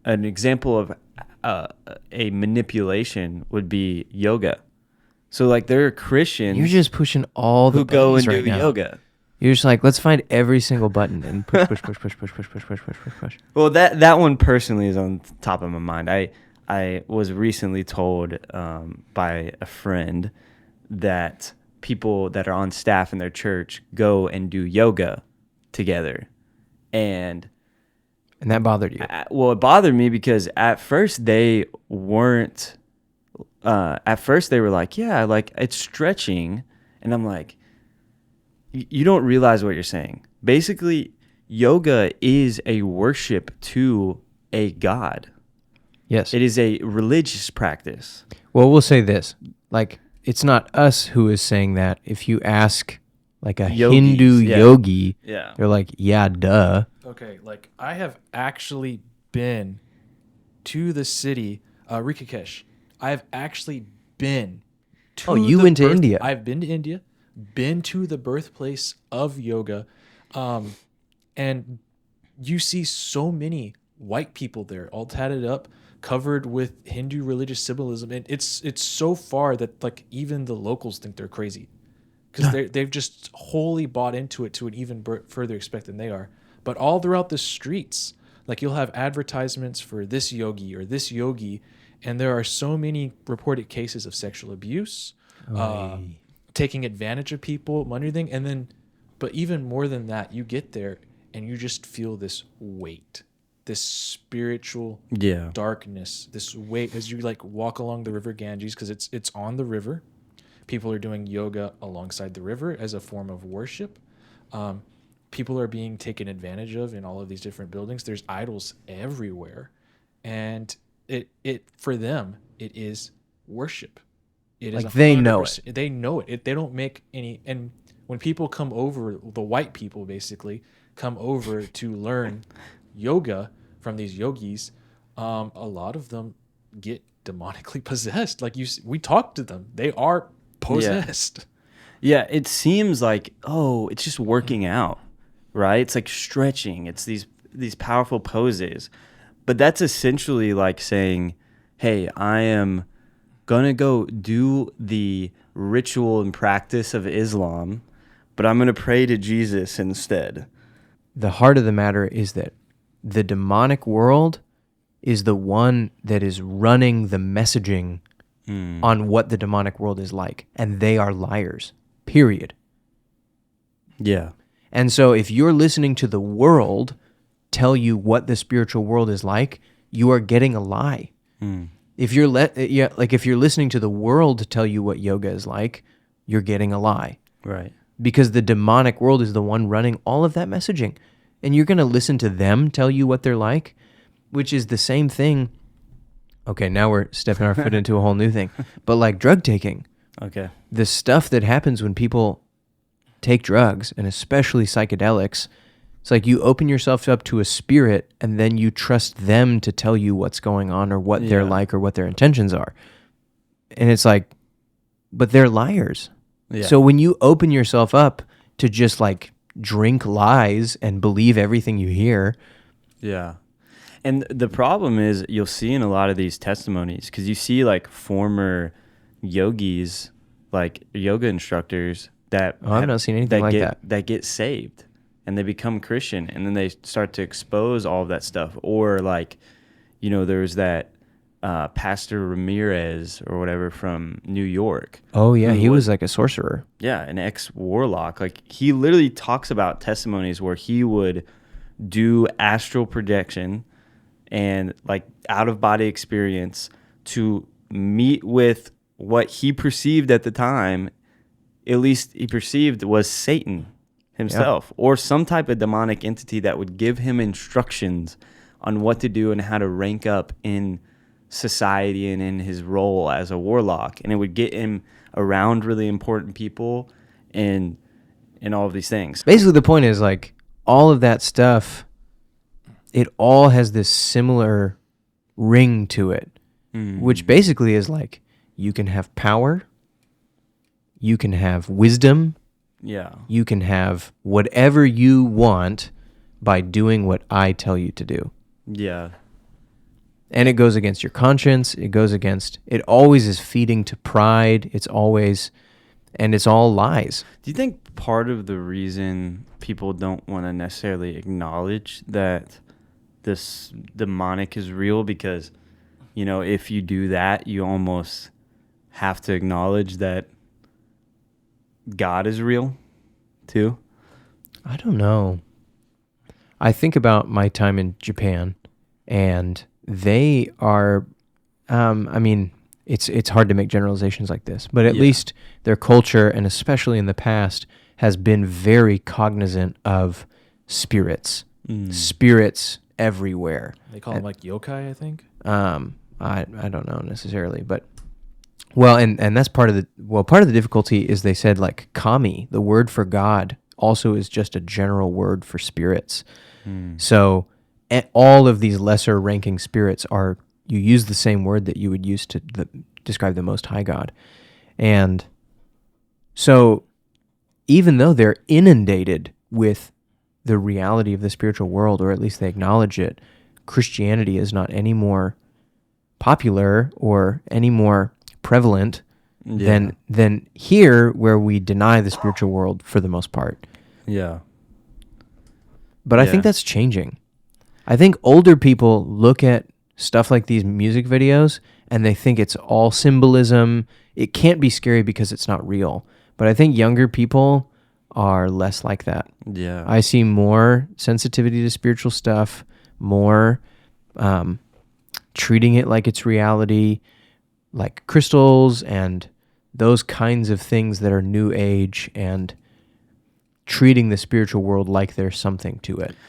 an example of a manipulation would be yoga. So like there are Christians You're just pushing all the who go and buttons do right now. yoga. You're just like, let's find every single button and push, push, push, push, push, push, push, push, push, push, push. Well, that one personally is on top of my mind. I was recently told by a friend that people that are on staff in their church go and do yoga together. And that bothered you. Well, it bothered me because at first they weren't. At first they were like, yeah, like it's stretching. And I'm like, you don't realize what you're saying. Basically, yoga is a worship to a god. Yes. It is a religious practice. Well, we'll say this. Like, it's not us who is saying that. If you ask, like, a Yogis, Hindu yeah. yogi, Yeah. they're like, yeah, duh. Okay, like, I have actually been to the city, Rishikesh. I have actually been to you went to India. I've been to India, been to the birthplace of yoga, and you see so many white people there, all tatted up, covered with Hindu religious symbolism, and it's so far that like even the locals think they're crazy because they've just wholly bought into it to an even further extent than they are. But all throughout the streets, like you'll have advertisements for this yogi or this yogi, and there are so many reported cases of sexual abuse, taking advantage of people, money thing, and then, but even more than that, you get there and you just feel this weight, this spiritual darkness, this weight as you like walk along the river Ganges, because it's on the river. People are doing yoga alongside the river as a form of worship. People are being taken advantage of in all of these different buildings. There's idols everywhere, and it for them it is worship. It is like they know it. They know it. They don't make any. And when people come over, the white people basically come over to learn yoga from these yogis, a lot of them get demonically possessed. Like we talked to them, they are possessed. Yeah, it seems like, oh, it's just working out, right? It's like stretching. It's these powerful poses. But that's essentially like saying, hey, I am going to go do the ritual and practice of Islam, but I'm going to pray to Jesus instead. The heart of the matter is that the demonic world is the one that is running the messaging on what the demonic world is like, and they are liars, period. Yeah. And so if you're listening to the world tell you what the spiritual world is like, you are getting a lie. If you're if you're listening to the world tell you what yoga is like, you're getting a lie. Right. Because the demonic world is the one running all of that messaging. And you're going to listen to them tell you what they're like, which is the same thing. Okay, now we're stepping our foot into a whole new thing. But like drug taking. Okay. The stuff that happens when people take drugs, and especially psychedelics, it's like you open yourself up to a spirit and then you trust them to tell you what's going on or what they're like or what their intentions are. And it's like, but they're liars. Yeah. So when you open yourself up to just like drink lies and believe everything you hear. Yeah. And the problem is you'll see in a lot of these testimonies, because you see like former yogis, like yoga instructors that I've not seen anything like that. That get saved and they become Christian, and then they start to expose all of that stuff. Or like, you know, there's that Pastor Ramirez or whatever from New York. Oh yeah, he was like a sorcerer. Yeah, an ex-warlock. Like he literally talks about testimonies where he would do astral projection and like out-of-body experience to meet with what he perceived at the time, at least he perceived, was Satan himself, or some type of demonic entity that would give him instructions on what to do and how to rank up in society and in his role as a warlock. And it would get him around really important people and all of these things. Basically, the point is like all of that stuff, it all has this similar ring to it, which basically is like you can have power, you can have wisdom, you can have whatever you want by doing what I tell you to do. Yeah. And it goes against your conscience. It always is feeding to pride. It's all lies. Do you think part of the reason people don't want to necessarily acknowledge that this demonic is real, because, if you do that, you almost have to acknowledge that God is real too? I don't know. I think about my time in Japan, and they are, it's hard to make generalizations like this, but at least their culture, and especially in the past, has been very cognizant of spirits. Spirits everywhere. They call them like yokai, I think. I don't know necessarily, but and that's part of the difficulty is they said like kami, the word for God, also is just a general word for spirits. So all of these lesser ranking spirits you use the same word that you would use to describe the Most High God. And so even though they're inundated with the reality of the spiritual world, or at least they acknowledge it, Christianity is not any more popular or any more prevalent than here, where we deny the spiritual world for the most part. Yeah. But I think that's changing. I think older people look at stuff like these music videos and they think it's all symbolism. It can't be scary because it's not real. But I think younger people are less like that. Yeah. I see more sensitivity to spiritual stuff, more treating it like it's reality, like crystals and those kinds of things that are new age, and treating the spiritual world like there's something to it.